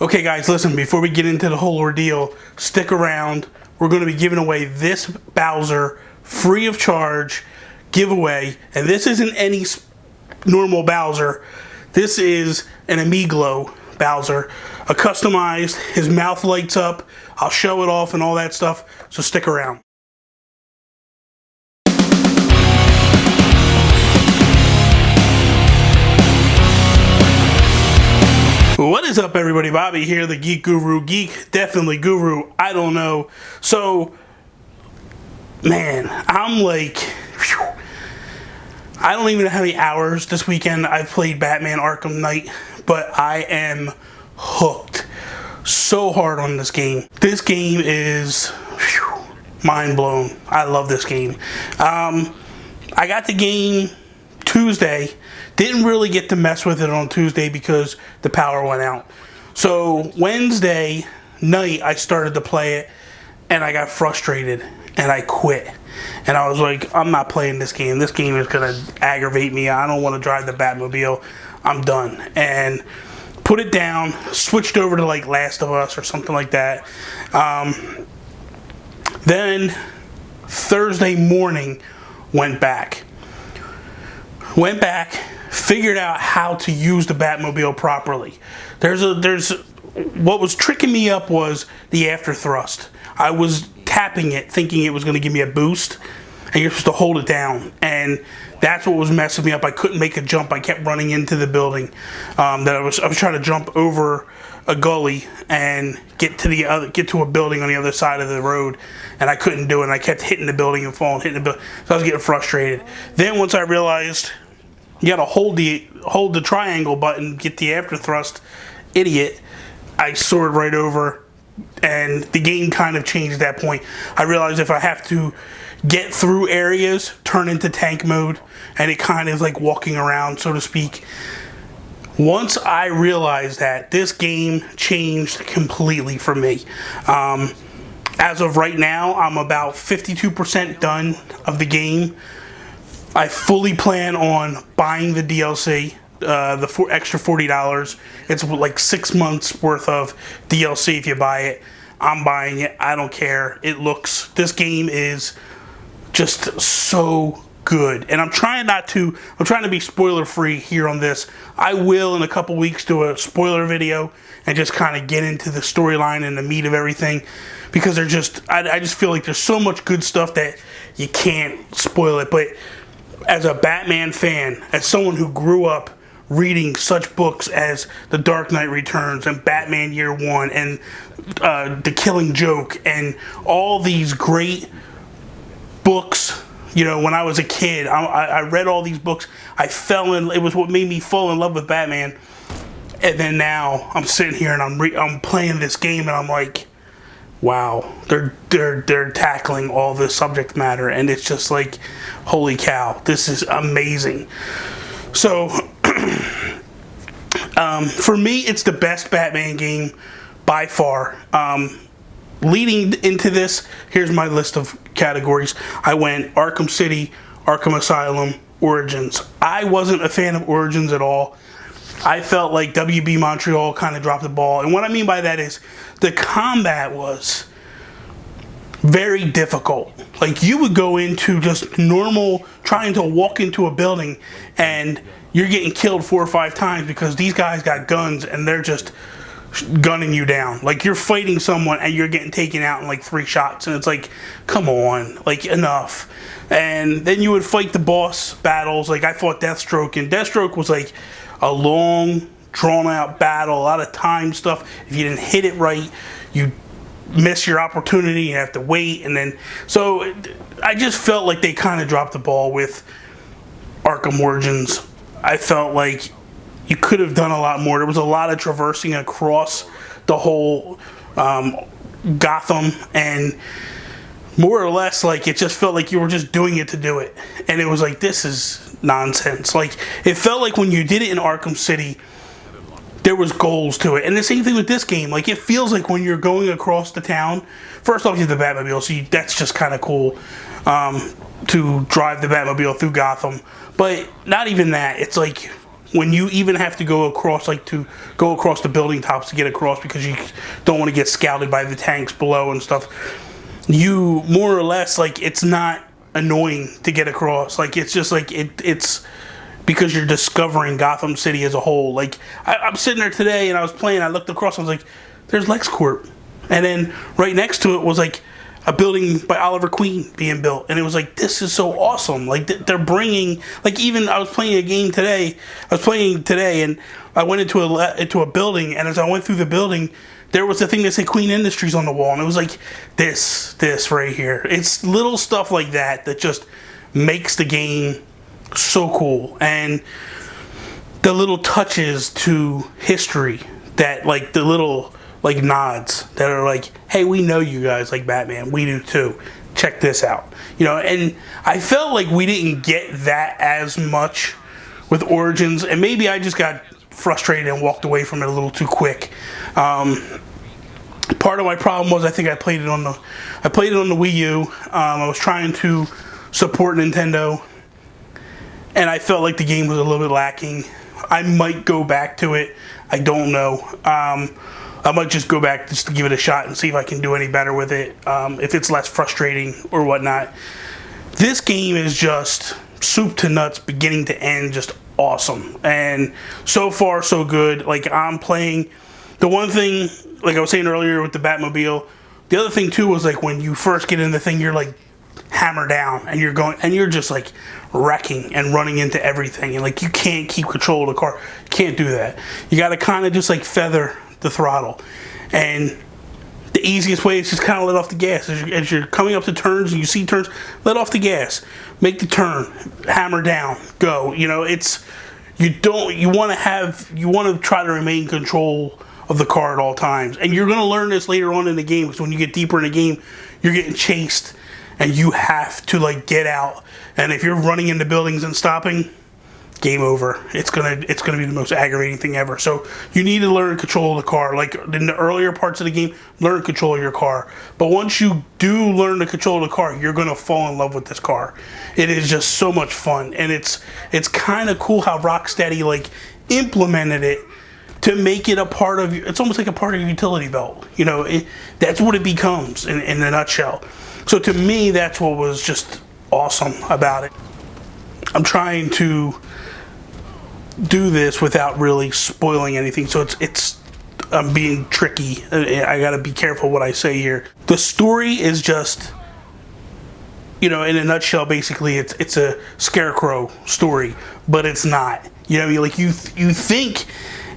Okay guys, listen, before we get into the whole ordeal, stick around. We're going to be giving away this Bowser free of charge giveaway. And this isn't any normal Bowser. This is an AmiiGLOW Bowser. A customized, his mouth lights up. I'll show it off and all that stuff, so stick around. What is up, everybody? Bobby here, the Geek Guru. Geek, definitely Guru. I don't know. So, man, I'm like, whew, I don't even know how many hours this weekend I've played Batman Arkham Knight, but I am hooked so hard on this game. This game is mind blown. I love this game. I got the game Tuesday. Didn't really get to mess with it on Tuesday because the power went out. So Wednesday night I started to play it and I got frustrated and I quit. And I was like, I'm not playing this game. This game is going to aggravate me. I don't want to drive the Batmobile. I'm done. And put it down, switched over to like Last of Us or something like that. Then Thursday morning went back, figured out how to use the Batmobile properly. What was tricking me up was the after thrust. I was tapping it thinking it was going to give me a boost, and you're supposed to hold it down, and that's what was messing me up. I couldn't make a jump. I kept running into the building that I was trying to jump over a gully and get to a building on the other side of the road, and I couldn't do it. And I kept hitting the building and falling, hitting the building. So I was getting frustrated. Then once I realized you gotta hold the triangle button, get the after thrust, idiot, I soared right over, and the game kind of changed at that point. I realized if I have to get through areas, turn into tank mode, and it kind of is like walking around, so to speak. Once I realized that, this game changed completely for me. As of right now, I'm about 52% done of the game. I fully plan on buying the DLC, the extra $40. It's like 6 months worth of DLC if you buy it. I'm buying it. I don't care. This game is just so good. And I'm trying to be spoiler free here on this. I will in a couple weeks do a spoiler video and just kind of get into the storyline and the meat of everything, because I just feel like there's so much good stuff that you can't spoil it. But as a Batman fan, as someone who grew up reading such books as The Dark Knight Returns and Batman Year One and The Killing Joke and all these great books, you know, when I was a kid, I read all these books. It was what made me fall in love with Batman. And then now I'm sitting here and I'm playing this game and I'm like, wow, they're tackling all this subject matter, and it's just like, holy cow, this is amazing. So for me, it's the best Batman game by far. Leading into this, here's my list of categories. I went Arkham City, Arkham Asylum, Origins. I wasn't a fan of Origins at all. I felt like WB Montreal kind of dropped the ball. And what I mean by that is the combat was very difficult. Like, you would go into just normal, trying to walk into a building, and you're getting killed 4 or 5 times because these guys got guns and they're just gunning you down. Like, you're fighting someone and you're getting taken out in like 3 shots, and it's like, come on, like, enough. And then you would fight the boss battles. Like, I fought Deathstroke, and Deathstroke was like a long, drawn out battle, a lot of time stuff. If you didn't hit it right, you miss your opportunity, you have to wait. And then, so I just felt like they kind of dropped the ball with Arkham Origins. I felt like you could have done a lot more. There was a lot of traversing across the whole Gotham, and more or less, like, it just felt like you were just doing it to do it. And it was like, this is nonsense. Like, it felt like when you did it in Arkham City, there was goals to it. And the same thing with this game. Like, it feels like when you're going across the town, first off, you have the Batmobile, so that's just kind of cool to drive the Batmobile through Gotham. But not even that. It's like when you even have to go across, like to go across the building tops to get across because you don't want to get scouted by the tanks below and stuff, you more or less, like, it's not annoying to get across. Like, it's just like it's because you're discovering Gotham City as a whole. Like, I'm sitting there today and I was playing, I looked across, I was like, there's LexCorp, and then right next to it was like a building by Oliver Queen being built, and it was like, this is so awesome. Like, they're bringing, like, even I was playing a game today. And I went into a building, and as I went through the building, there was a thing that said Queen Industries on the wall, and it was like this right here. It's little stuff like that that just makes the game so cool, and the little touches to history that, like, the little, like, nods that are like, hey, we know you guys like Batman, we do too, check this out, you know. And I felt like we didn't get that as much with Origins, and maybe I just got frustrated and walked away from it a little too quick. Part of my problem was I think I played it on the Wii U. I was trying to support Nintendo, and I felt like the game was a little bit lacking. I might go back to it, I don't know. I might just go back just to give it a shot and see if I can do any better with it, if it's less frustrating or whatnot. This game is just soup to nuts, beginning to end, just awesome. And so far, so good. Like, I'm playing, the one thing, like I was saying earlier with the Batmobile, the other thing too was, like, when you first get in the thing, you're like hammer down, and you're just like wrecking and running into everything, and like you can't keep control of the car. You can't do that. You got to kind of just like feather the throttle, and the easiest way is just kind of let off the gas as you're coming up to turns and you see turns. Let off the gas, make the turn, hammer down, go. You know, it's, you want to try to remain in control of the car at all times, and you're going to learn this later on in the game, because when you get deeper in the game, you're getting chased and you have to, like, get out, and if you're running into buildings and stopping, game over. It's gonna be the most aggravating thing ever. So you need to learn to control the car. Like in the earlier parts of the game, learn to control your car. But once you do learn to control the car, you're gonna fall in love with this car. It is just so much fun, and it's kind of cool how Rocksteady like implemented it to make it a part of. It's almost like a part of your utility belt. You know, that's what it becomes in a nutshell. So to me, that's what was just awesome about it. I'm trying to do this without really spoiling anything, so I'm being tricky. I gotta be careful what I say here. The story is just, you know, in a nutshell, basically it's a Scarecrow story, but it's not. You know what I mean? Like you think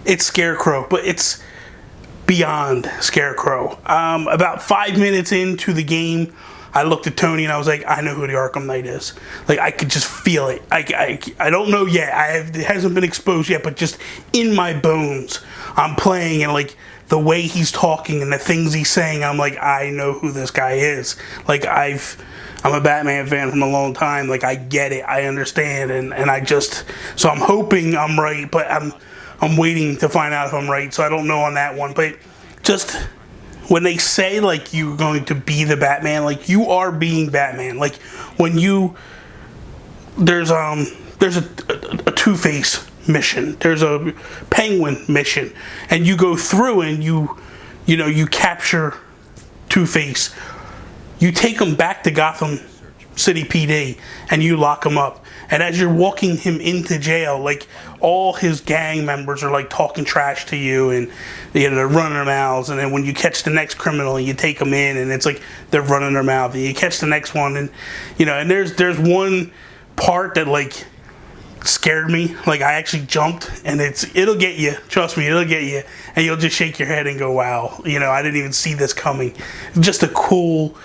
it's Scarecrow, but it's beyond Scarecrow. About 5 minutes into the game, I looked at Tony and I was like, I know who the Arkham Knight is. Like, I could just feel it. I don't know yet. It hasn't been exposed yet, but just in my bones, I'm playing, and like the way he's talking and the things he's saying, I'm like, I know who this guy is. Like, I'm a Batman fan from a long time. Like, I get it. I understand. And so I'm hoping I'm right, but I'm waiting to find out if I'm right. So I don't know on that one. But just when they say, like, you're going to be the Batman, like, you are being Batman. Like, when there's a Two-Face mission, there's a Penguin mission, and you go through and you capture Two-Face. You take him back to Gotham City PD and you lock him up. And as you're walking him into jail, like, all his gang members are like talking trash to you, and they're running their mouths. And then when you catch the next criminal, you take them in, and it's like they're running their mouth. And you catch the next one, and and there's one part that like scared me. Like, I actually jumped, and it'll get you. Trust me, it'll get you, and you'll just shake your head and go, "Wow, I didn't even see this coming." Just a cool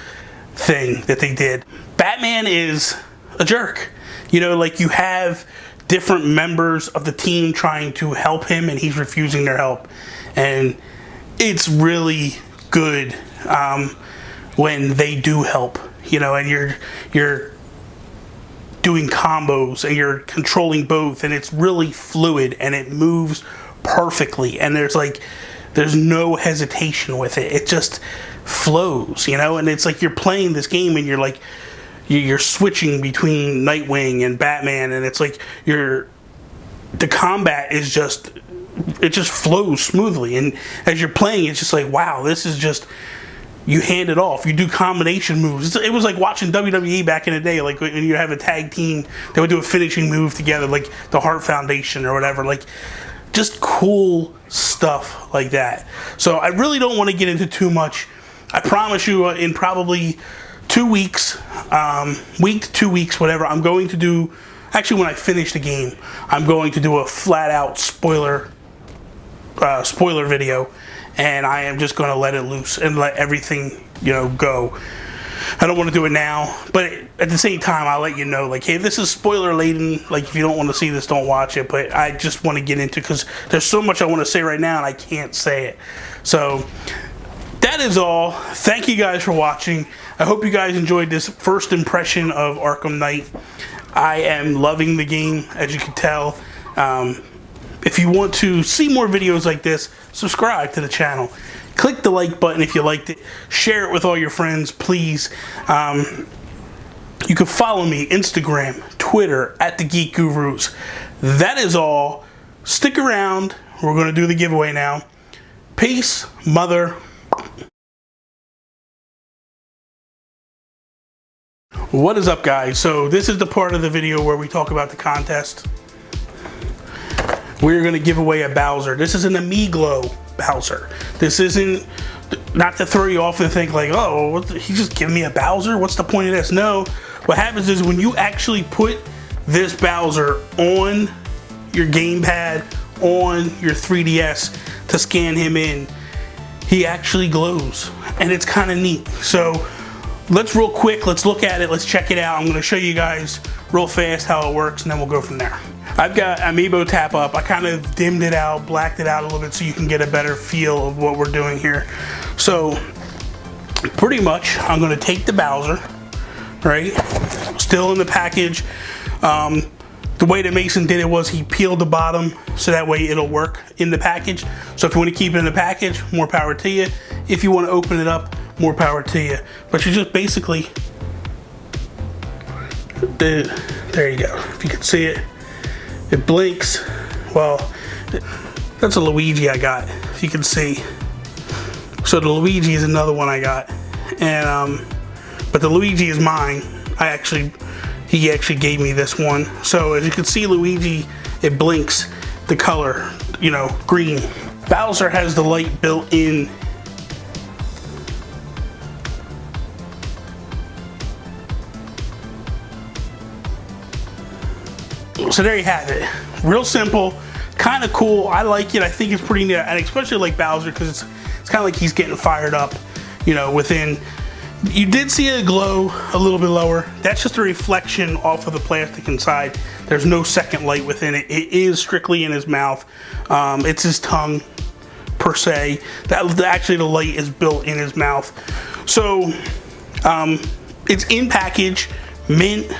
thing that they did. Batman is a jerk. Like, you have different members of the team trying to help him, and he's refusing their help. And it's really good when they do help, and you're doing combos and you're controlling both, and it's really fluid and it moves perfectly, and there's no hesitation with it. It just flows, and it's like you're playing this game and you're switching between Nightwing and Batman, and it's like you're the combat is just, it just flows smoothly, and as you're playing, it's just like, wow, this is just, you hand it off. You do combination moves. It was like watching WWE back in the day, like when you have a tag team, they would do a finishing move together, like the Hart Foundation or whatever, like just cool stuff like that. So I really don't want to get into too much. I promise you, in probably 2 weeks, week to 2 weeks, whatever, I'm going to do, actually when I finish the game, I'm going to do a flat out spoiler video, and I am just going to let it loose and let everything, you know, go. I don't want to do it now, but at the same time, I'll let you know, like, hey, this is spoiler laden, like, if you don't want to see this, don't watch it, but I just want to get into, because there's so much I want to say right now, and I can't say it. So, that is all. Thank you guys for watching. I hope you guys enjoyed this first impression of Arkham Knight. I am loving the game, as you can tell. If you want to see more videos like this, subscribe to the channel. Click the like button if you liked it. Share it with all your friends, please. You can follow me, Instagram, Twitter, at the Geek Gurus. That is all. Stick around. We're going to do the giveaway now. Peace, mother. What is up, guys? So this is the part of the video where we talk about the contest. We're going to give away a Bowser. This is an AmiiGLOW Bowser. This isn't, not to throw you off and think like, oh, he just giving me a Bowser? What's the point of this? No. What happens is when you actually put this Bowser on your gamepad, on your 3DS to scan him in, he actually glows. And it's kind of neat. So let's real quick, let's look at it, let's check it out. I'm going to show you guys real fast how it works, and then we'll go from there. I've got Amiibo Tap Up. I kind of dimmed it out, blacked it out a little bit so you can get a better feel of what we're doing here. So pretty much I'm going to take the Bowser, right, still in the package. The way that Mason did it was he peeled the bottom so that way it'll work in the package. So if you want to keep it in the package, more power to you. If you want to open it up, more power to you. But you just basically, there you go. If you can see it, it blinks. Well, that's a Luigi I got, if you can see. So the Luigi is another one I got, and but the Luigi is mine. He actually gave me this one. So as you can see, Luigi, it blinks the color, you know, green. Bowser has the light built in. So there you have it. Real simple, kind of cool. I like it. I think it's pretty neat, and especially like Bowser, because it's kind of like he's getting fired up, you know, within. You did see a glow a little bit lower. That's just a reflection off of the plastic inside. There's no second light within it. It is strictly in his mouth. It's his tongue, per se. Actually, the light is built in his mouth. So it's in package, mint.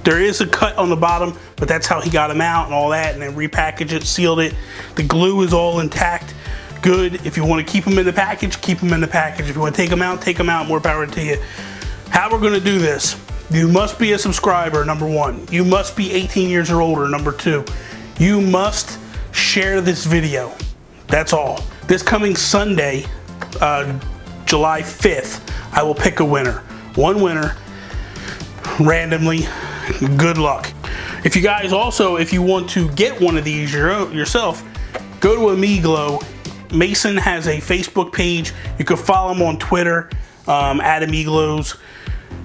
There is a cut on the bottom, but that's how he got him out and all that, and then repackaged it, sealed it. The glue is all intact. Good. If you want to keep them in the package, keep them in the package. If you want to take them out, more power to you. How we're going to do this, you must be a subscriber, number one. You must be 18 years or older, number two. You must share this video. That's all. This coming Sunday, July 5th, I will pick a winner. One winner, randomly. Good luck. If you guys also, if you want to get one of these yourself, go to AmiiGLOW. Mason has a Facebook page. You can follow him on Twitter, at AmiiGLOWS.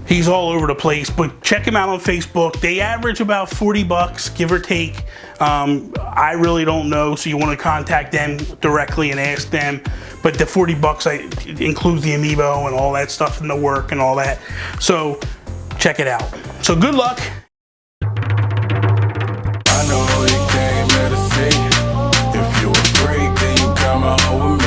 He's all over the place, but check him out on Facebook. They average about 40 bucks, give or take. I really don't know, so you want to contact them directly and ask them. But the 40 bucks includes the amiibo and all that stuff and the work and all that. So check it out. So good luck. I know you came here to see. If you a freak, then you come on with me.